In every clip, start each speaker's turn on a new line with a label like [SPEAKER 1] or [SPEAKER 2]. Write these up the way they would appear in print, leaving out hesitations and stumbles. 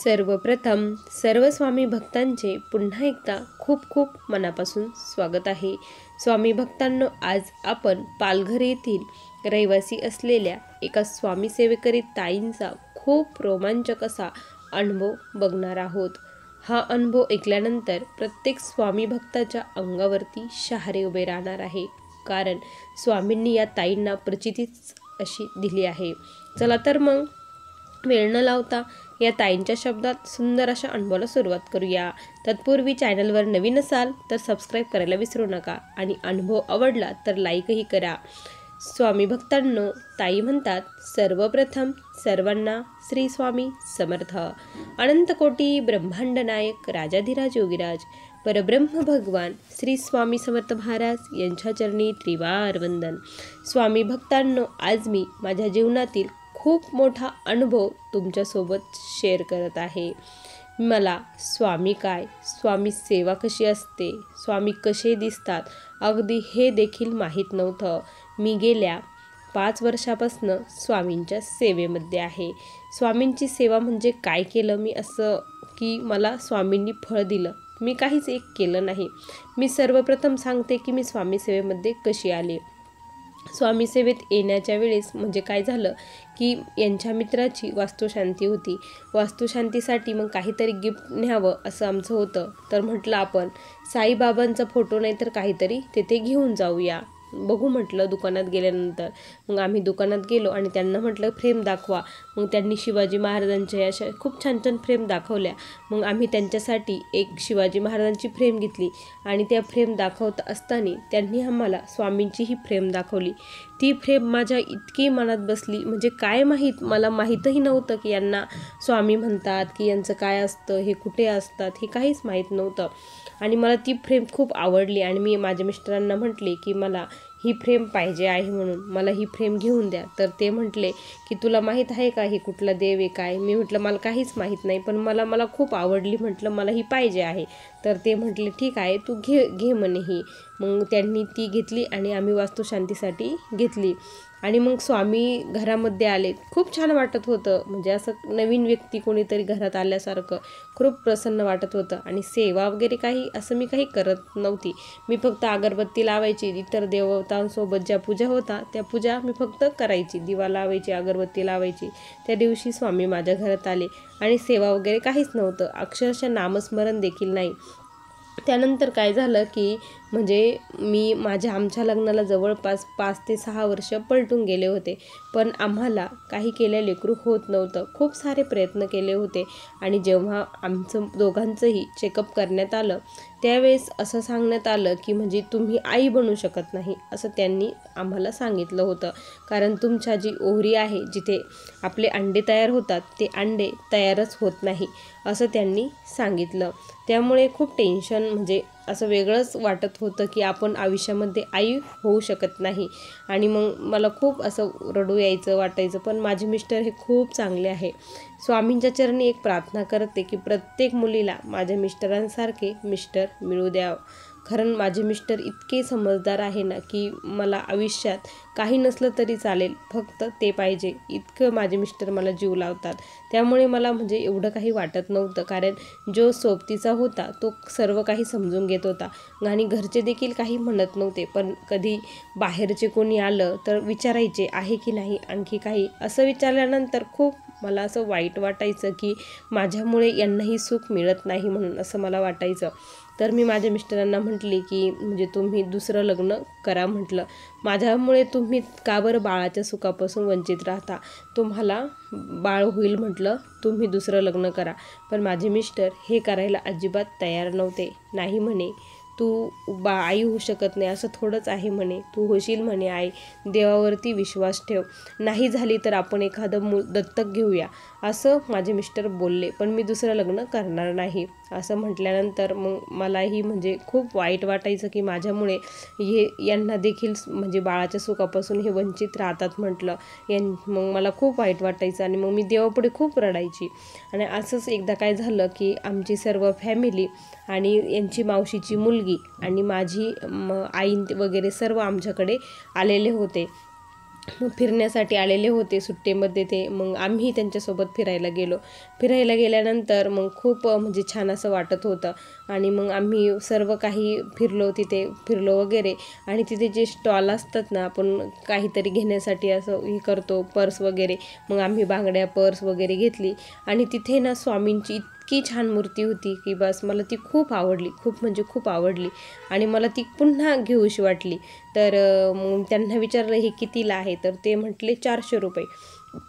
[SPEAKER 1] सर्वप्रथम सर्व स्वामी भक्तांचे पुन्हा एकदा खूप खूप मनापासून स्वागत आहे। स्वामी भक्तांनो, आज आपण पालघर येथील रहिवासी असलेल्या एका स्वामी सेवेकरी ताईंचा खूप रोमांचक असा अनुभव बघणार आहोत। हा अनुभव ऐकल्यानंतर प्रत्येक स्वामी भक्ताच्या अंगावरती शहारे उभे राहणार आहे, कारण स्वामींनी या ताईंना प्रचितीच अशी दिली आहे। चला तर मग वेळ न लावता या ताईंच्या शब्दात सुंदर अशा अनुभवाला सुरुवात करूया। तत्पूर्वी चॅनलवर नवीन असाल तर सबस्क्राईब करायला विसरू नका आणि अनुभव आवडला तर लाईकही करा। स्वामी भक्तांनो, ताई म्हणतात, सर्वप्रथम सर्वांना श्री स्वामी समर्थ। अनंत कोटी ब्रह्मांड नायक राजाधिराज योगीराज परब्रह्म भगवान श्री स्वामी समर्थ महाराज यांच्या चरणी त्रिवार वंदन। स्वामी भक्तांनो, आज मी माझ्या जीवनातील खूप मोठा अनुभव तुमच्यासोबत शेअर करत आहे। मला स्वामी काय, स्वामी सेवा कशी असते, स्वामी कसे दिसतात, अगदी हे देखील माहीत नव्हतं। मी गेल्या 5 वर्षापासून स्वामींच्या सेवेमध्ये आहे। स्वामींची सेवा म्हणजे काय केलं मी, असं की मला स्वामींनी फळ दिलं, मी काहीच एक केलं नाही। मी सर्वप्रथम सांगते की मी स्वामी सेवेमध्ये कशी आले। स्वामी सेवेत येण्याच्या वेळेस म्हणजे काय झालं की यांच्या मित्राची वास्तुशांती होती। वास्तुशांतीसाठी मग काहीतरी गिफ्ट न्यावं असं आमचं होतं, तर म्हटलं आपण साईबाबांचा फोटो नाही तर काहीतरी तेथे घेऊन जाऊया। बघू म्हटलं दुकानात गेल्यानंतर। मग आम्ही दुकानात गेलो आणि त्यांना म्हटलं फ्रेम दाखवा। मग त्यांनी शिवाजी महाराजांच्या अशा खूप छान छान फ्रेम दाखवल्या। मग आम्ही त्यांच्यासाठी एक शिवाजी महाराजांची फ्रेम घेतली आणि त्या फ्रेम दाखवत असताना त्यांनी आम्हाला स्वामींची ही फ्रेम दाखवली। ती फ्रेम माझ्या इतकी मनात बसली, म्हणजे काय माहीत, मला माहीतही नव्हतं की यांना स्वामी म्हणतात, की यांचं काय असतं, हे कुठे असतात, हे काहीच माहीत नव्हतं। आणि मला ती फ्रेम खूप आवडली आणि मी माझ्या मिस्टरांना म्हटले की मला ही फ्रेम पाहिजे आहे, म्हणून मला ही फ्रेम घेऊन द्या। तर ते म्हटले की तुला माहीत आहे का हे कुठला देव आहे काय? मी म्हटलं मला काहीच माहीत नाही, पण मला खूप आवडली, म्हटलं मला ही पाहिजे आहे। तर ते म्हटले ठीक आहे, तू घे म्हणे ही। मग त्यांनी ती घेतली आणि आम्ही वास्तुशांतीसाठी घेतली आणि मग स्वामी घरामध्ये आले। खूप छान वाटत होतं, म्हणजे असं नवीन व्यक्ती कोणीतरी घरात आल्यासारखं खूप प्रसन्न वाटत होतं। आणि सेवा वगैरे काही असं मी काही करत नव्हती, मी फक्त अगरबत्ती लावायची, इतर देवतांसोबत ज्या पूजा होता त्या पूजा मी फक्त करायची, दिवा लावायची, अगरबत्ती लावायची। त्या दिवशी स्वामी माझ्या घरात आले आणि सेवा वगैरे काहीच नव्हतं, अक्षरशः नामस्मरण देखील नाही। त्यानंतर काय झालं की म्हणजे आमच्या लग्नाला जवळपास 5 ते 6 वर्ष पलटून गेले होते, पण आम्हाला काही केल्या लेकरू होत नव्हतं। खूप सारे प्रयत्न केले होते आणि जेव्हा आमचं दोघांचंही चेकअप करण्यात आलं त्यावेळेस असं सांगण्यात आलं की म्हणजे तुम्ही आई बनू शकत नाही, असं त्यांनी आम्हाला सांगितलं होतं। कारण तुमच्या जी ओव्हरी आहे, जिथे आपले अंडे तयार होतात, ते अंडे तयारच होत नाही, असं त्यांनी सांगितलं। त्यामुळे खूप टेन्शन, म्हणजे असं वेगळंच वाटत होतं की आपण आयुष्यामध्ये आई होऊ शकत नाही। आणि मग मला खूप असं रडू यायचं, वाटायचं। पण माझे मिस्टर हे खूप चांगले आहे। स्वामींच्या चरणी एक प्रार्थना करते की प्रत्येक मुलीला माझ्या मिस्टरांसारखे मिस्टर मिळू द्या। कारण माझे मिस्टर इतके समजदार आहे ना की मला आयुष्यात काही नसलं तरी चालेल, फक्त ते पाहिजे, इतकं माझे मिस्टर मला जीव लावतात। त्यामुळे मला म्हणजे एवढं काही वाटत नव्हतं, कारण जो सोबतीचा होता तो सर्व काही समजून घेत होता आणि घरचे देखील काही म्हणत नव्हते। पण कधी बाहेरचे कोणी आलं तर विचारायचे आहे की नाही आणखी काही, असं विचारल्यानंतर खूप मला असं वाईट वाटायचं की माझ्यामुळे यांनाही सुख मिळत नाही म्हणून, असं मला वाटायचं। तर मी माझ्या मिस्टरांना म्हटली की म्हणजे तुम्ही दुसरं लग्न करा, म्हटलं माझ्यामुळे तुम्ही का बरं बाळाच्या सुखापासून वंचित राहता, तुम्हाला बाळ होईल, म्हटलं तुम्ही दुसरं लग्न करा। पण माझे मिस्टर हे करायला अजिबात तयार नव्हते। नाही म्हणे, तू आई होऊ शकत नाही, असं थोडंच आहे म्हणे, तू होशील म्हणे आई, देवावरती विश्वास ठेव, नाही झाली तर आपण एखादं मूल दत्तक घेऊया, असं माझे मिस्टर बोलले। पण मी दुसरं लग्न करणार नाही, असं म्हटल्यानंतर मग मलाही म्हणजे खूप वाईट वाटायचं की माझ्यामुळे यांना देखील म्हणजे बाळाच्या सुखापासून हे वंचित राहतात, म्हटलं मग मला खूप वाईट वाटायचं आणि मग मी देवापुढे खूप रडायची। आणि असंच एकदा काय झालं की आमची सर्व फॅमिली आणि यांची मावशीची मुलगी आणि माझी आई वगैरे सर्व आमच्याकडे आलेले होते। मग फिरण्यासाठी आलेले होते सुट्टीमध्ये ते. मग आम्ही त्यांच्यासोबत फिरायला गेलो. फिरायला गेल्यानंतर मग खूप म्हणजे छान असं वाटत होतं. आणि मग आम्ही सर्व काही तिथे फिरलो वगैरे. आणि तिथे जे स्टॉल असतात ना, आपण काहीतरी घेण्यासाठी असं हे करतो, पर्स वगैरे. मग आम्ही बांगड्या, पर्स वगैरे घेतली. आणि तिथे ना स्वामींची इतकी छान मूर्ती होती की बस मला ती खूप आवडली, खूप म्हणजे खूप आवडली. आणि मला ती पुन्हा घेऊशी वाटली. तर मग त्यांना विचारलं हे कितीला आहे, तर ते म्हटले 400 रुपये.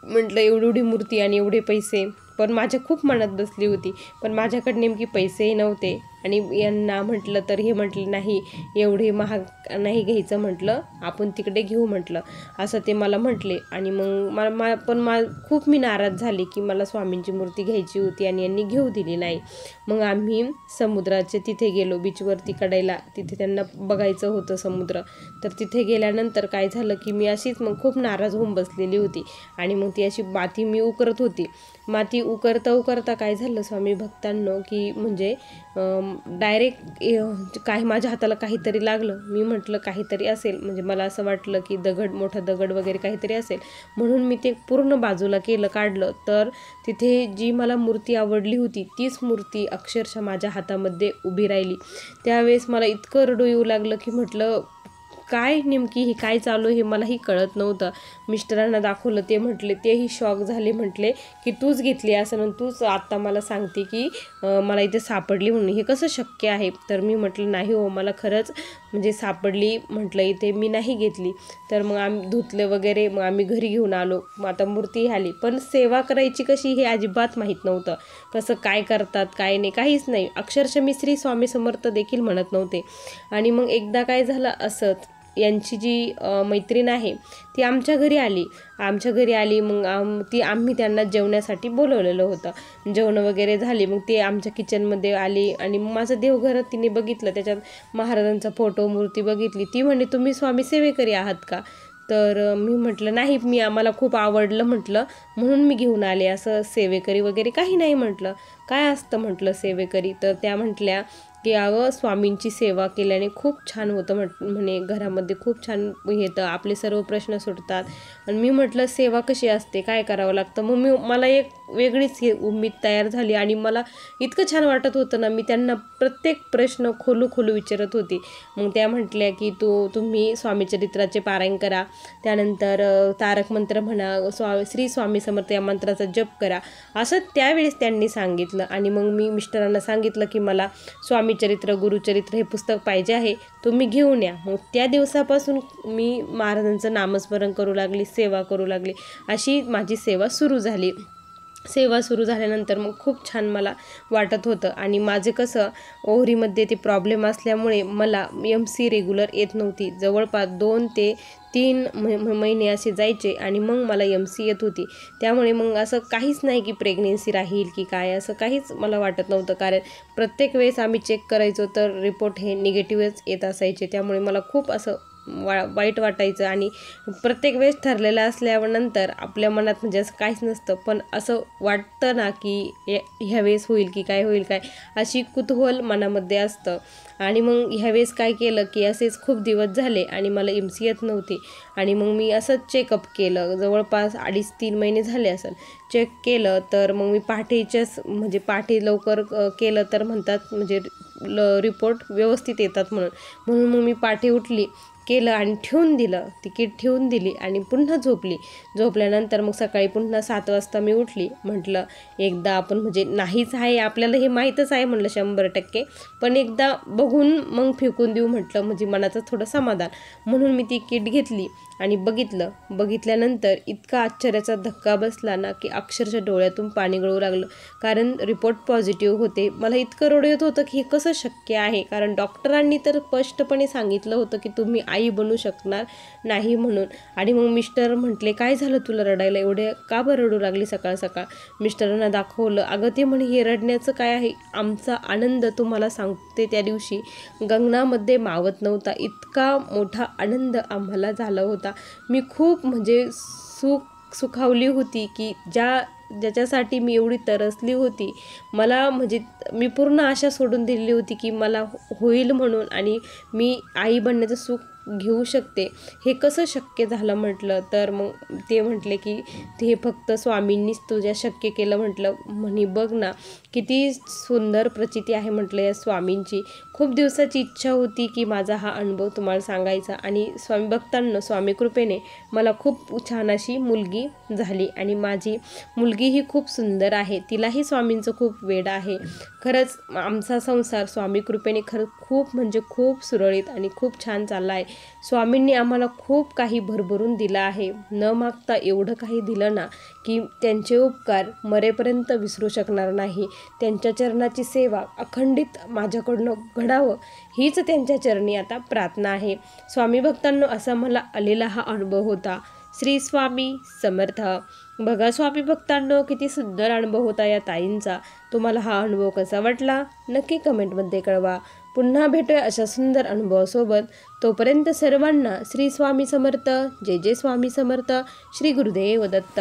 [SPEAKER 1] म्हटलं एवढी मूर्ती आणि एवढे पैसे, पण माझ्या खूप मनात बसली होती. पण माझ्याकडे नेमकी पैसेही नव्हते. आणि यांना म्हटलं तर हे म्हटलं नाही, एवढे महाग नाही घ्यायचं, म्हटलं आपण तिकडे घेऊ म्हटलं, असं ते मला म्हटले. आणि मग खूप मी नाराज झाले की मला स्वामींची मूर्ती घ्यायची होती आणि यांनी घेऊ दिली नाही. मग आम्ही समुद्राचे तिथे गेलो, बीचवरती कडायला. तिथे त्यांना बघायचं होतं समुद्र. तर तिथे गेल्यानंतर काय झालं की मी अशीच मग खूप नाराज होऊन बसलेली होती. आणि मग ती अशी माती मी उकरत होती. माती उकरता काय झालं स्वामी भक्तांनो, की म्हणजे डायरेक्ट काय माझ्या हाताला काहीतरी लागलं. मी म्हटलं काहीतरी असेल, म्हणजे मला असं वाटलं की मोठा दगड वगैरे काहीतरी असेल, म्हणून मी ते पूर्ण बाजूला काढलं. तर तिथे जी मला मूर्ती आवडली होती तीच मूर्ती अक्षरशः माझ्या हातामध्ये उभी राहिली. त्यावेळेस मला इतकं रडू येऊ लागलं की म्हटलं काय नेमकी हे काय चालू हे मलाही कळत नव्हतं. मिस्टरांना दाखवलं, ते म्हटले, तेही शॉक झाले. म्हटले की तूच घेतली असं आणि तूच आत्ता मला सांगते की मला इथे सापडली म्हणून, हे कसं शक्य आहे? तर मी म्हटलं नाही हो, मला खरंच म्हणजे सापडली, म्हटलं इथे मी नाही घेतली. तर मग आम्ही धुतलं वगैरे. मग आम्ही घरी घेऊन आलो. मग आता मूर्ती आली, पण सेवा करायची कशी हे अजिबात माहीत नव्हतं. कसं काय करतात काय नाही, काहीच नाही. अक्षरशः मी श्री स्वामी समर्थ देखील म्हणत नव्हते. आणि मग एकदा काय झालं असंच, यांची जी मैत्रीण आहे ती आमच्या घरी आली. मग आम्ही त्यांना जेवण्यासाठी बोलवलेलं होतं. जेवण वगैरे झाली. मग ते आमच्या किचनमध्ये आली आणि माझं देवघर तिने बघितलं, त्याच्यात महाराजांचा फोटो, मूर्ती बघितली. ती म्हणे तुम्ही स्वामी सेवेकरी आहात का? तर मी म्हटलं नाही, आम्हाला खूप आवडलं म्हटलं, म्हणून मी घेऊन आले. असं सेवेकरी वगैरे काही नाही म्हटलं. काय असतं म्हटलं सेवेकरी? तर त्या म्हटल्या की अगं स्वामींची सेवा केल्याने खूप छान होतं म्हणे, घरामध्ये खूप छान येतं, आपले सर्व प्रश्न सुटतात. आणि मी म्हटलं सेवा कशी असते, काय करावं लागतं? मग मला एक वेगळीच उमेद तयार झाली. आणि मला इतकं छान वाटत होतं ना, मी त्यांना प्रत्येक प्रश्न खोलू विचारत होती. मग त्या म्हटल्या की तुम्ही स्वामीचरित्राचे पारायण करा, त्यानंतर तारक मंत्र म्हणा, श्री स्वामी समर्थ या मंत्राचा जप करा, असं त्यावेळेस त्यांनी सांगितलं. आणि मग मी मिस्टरांना सांगितलं की मला स्वामीचरित्र, गुरुचरित्र हे पुस्तक पाहिजे आहे, तुम्ही घेऊन या. मग त्या दिवसापासून मी महाराजांचं नामस्मरण करू लागली, सेवा करू लागली. अशी माझी सेवा सुरू झाली. सेवा सुरू झाल्यानंतर मग खूप छान मला वाटत होतं. आणि माझे कसं ओव्हरीमध्ये ते प्रॉब्लेम असल्यामुळे मला MC रेग्युलर येत नव्हती. जवळपास 2 ते 3 महिने असे जायचे आणि मग मला MC येत होती. त्यामुळे मग असं काहीच नाही की प्रेग्नेन्सी राहील की काय, असं काहीच मला वाटत नव्हतं. कारण प्रत्येक वेळेस आम्ही चेक करायचो तर रिपोर्ट हे निगेटिव्हच येत असायचे. त्यामुळे मला खूप असं वाईट वाटायचं. आणि प्रत्येक वेळेस ठरलेलं असल्यानंतर आपल्या मनात म्हणजे असं काहीच नसतं, पण असं वाटतं ना की ह्या वेळेस होईल की काय, होईल काय, अशी कुतूहल मनामध्ये असतं. आणि मग ह्यावेळेस काय केलं की असेच खूप दिवस झाले आणि मला MC येत नव्हती. आणि मग मी असंच चेकअप केलं, जवळपास 2.5-3 महिने झाले असेल चेक केलं. तर मग मी पहाटे लवकर केलं तर म्हणतात म्हणजे रिपोर्ट व्यवस्थित येतात म्हणून मग मी पहाटे उठली, केलं आणि ठेवून दिलं, तिकीट ठेवून दिली आणि पुन्हा झोपल्यानंतर मग सकाळी पुन्हा 7 वाजता मी उठली. म्हटलं एकदा आपण म्हणजे नाहीच आहे, आपल्याला हे माहीतच आहे म्हटलं 100%, पण एकदा बघून मग फेकून देऊ म्हटलं, म्हणजे मनाचं थोडं समाधान. म्हणून मी तिकीट घेतली आणि बघितल्यानंतर इतका आश्चर्याचा धक्का बसला ना की अक्षरशः डोळ्यातून पाणी गळू लागलं. कारण रिपोर्ट पॉझिटिव्ह होते. मला इतकं रडू येत होतं की हे कसं शक्य आहे, कारण डॉक्टरांनी तर स्पष्टपणे सांगितलं होतं की तुम्ही आई बनू शकणार नाही म्हणून. आणि मग मिस्टर म्हटले काय झालं तुला रडायला, एवढे का बरं रडू लागली सकाळ सकाळ? मिस्टरांना दाखवलं. अगं ते म्हणे हे रडण्याचं काय आहे, आमचा आनंद तुम्हाला सांगते त्या दिवशी गगनामध्ये मावत नव्हता, इतका मोठा आनंद आम्हाला झाला होता. मी खूप म्हणजे सुखावली होती की ज्याच्यासाठी मी एवढी तरसली होती. मला म्हणजे मी पूर्ण आशा सोडून दिलेली होती की मला होईल म्हणून, आणि मी आई बनण्याचं सुख घेऊ शकते, हे कसं शक्य झालं म्हटलं. तर मग ते म्हटले की ते फक्त स्वामींनीच तुझ्या शक्य केलं म्हटलं. म्हणे बघ ना किती सुंदर प्रचिती आहे म्हटलं या स्वामींची. खूप दिवसाची इच्छा होती की माझा हा अनुभव तुम्हाला सांगायचा, आणि स्वामी भक्तांनो, स्वामी कृपेने मला खूप छान अशी मुलगी झाली, आणि माझी मुलगी ही खूप सुंदर आहे. तिलाही स्वामींचं खूप वेड आहे. खरंच आमचा संसार स्वामी कृपेने खरंच खूप म्हणजे खूप सुरळीत आणि खूप छान चालला आहे. स्वामींनी आम्हाला खूप काही भरभरून दिलं आहे. न मागता एवढं काही दिलं ना की त्यांचे उपकार मरेपर्यंत विसरू शकणार नाही. त्यांच्या चरणाची सेवा अखंडित माझ्याकडनं घडावं हीच त्यांच्या चरणी आता प्रार्थना आहे. स्वामी भक्तांनो, असा मला आलेला हा अनुभव होता. श्री स्वामी समर्थ. बघा स्वामी भक्तांनो, किती सुंदर अनुभव होता या ताईंचा. तुम्हाला हा अनुभव कसा वाटला नक्की कमेंटमध्ये कळवा. पुन्हा भेटूया अशा सुंदर अनुभवासोबत. तोपर्यंत सर्वांना श्री स्वामी समर्थ. जय जय स्वामी समर्थ. श्री गुरुदेव दत्त.